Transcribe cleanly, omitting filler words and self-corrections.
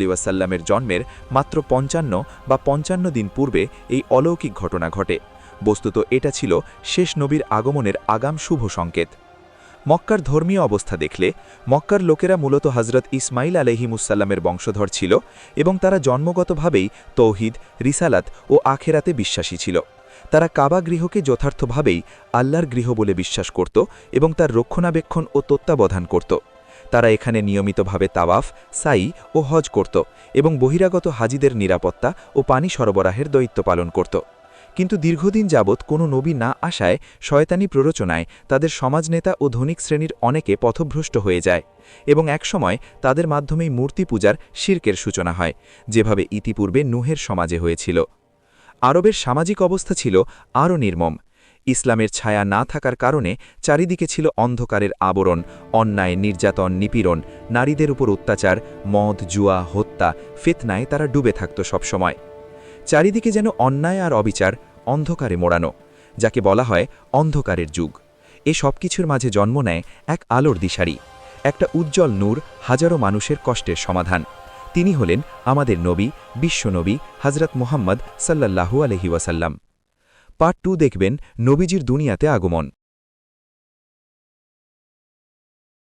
ওয়াসাল্লামের জন্মের মাত্র ৫৫ বা ৫৫ দিন পূর্বে এই অলৌকিক ঘটনা ঘটে। বস্তুত এটা ছিল শেষ নবীর আগমনের আগাম শুভ সংকেত। মক্কার ধর্মীয় অবস্থা দেখলে মক্কার লোকেরা মূলত হজরত ইসমাইল আলাইহিমুসাল্লামের বংশধর ছিল এবং তারা জন্মগতভাবেই তৌহিদ, রিসালাত ও আখেরাতে বিশ্বাসী ছিল। তারা কাবা গৃহকে যথার্থভাবেই আল্লাহর গৃহ বলে বিশ্বাস করত এবং তার রক্ষণাবেক্ষণ ও তত্ত্বাবধান করত। তারা এখানে নিয়মিতভাবে তাওয়াফ, সাই ও হজ করত এবং বহিরাগত হাজিদের নিরাপত্তা ও পানি সরবরাহের দায়িত্ব পালন করত। কিন্তু দীর্ঘদিন যাবৎ কোনো নবী না আসায় শয়তানি প্ররোচনায় তাদের সমাজনেতা ও ধনিক শ্রেণীর অনেকে পথভ্রষ্ট হয়ে যায় এবং একসময় তাদের মাধ্যমেই মূর্তি পূজার শিরকের সূচনা হয়, যেভাবে ইতিপূর্বে নূহের সমাজে হয়েছিল। আরবের সামাজিক অবস্থা ছিল আরও নির্মম। ইসলামের ছায়া না থাকার কারণে চারিদিকে ছিল অন্ধকারের আবরণ, অন্যায়, নির্যাতন, নিপীড়ন, নারীদের উপর অত্যাচার, মদ, জুয়া, হত্যা, ফিতনায় তারা ডুবে থাকত সবসময়। চারিদিকে যেন অন্যায় আর অবিচার অন্ধকারে মোড়ানো, যাকে বলা হয় অন্ধকারের যুগ। এ সব কিছুর মাঝে জন্ম নেয় এক আলোর দিশারি, একটা উজ্জ্বল নূর, হাজারো মানুষের কষ্টের সমাধান। তিনি হলেন আমাদের নবী, বিশ্বনবী হজরত মুহাম্মদ সাল্লাল্লাহু আলাইহি ওয়াসাল্লাম। পার্ট 2 দেখবেন নবীজির দুনিয়াতে আগমন।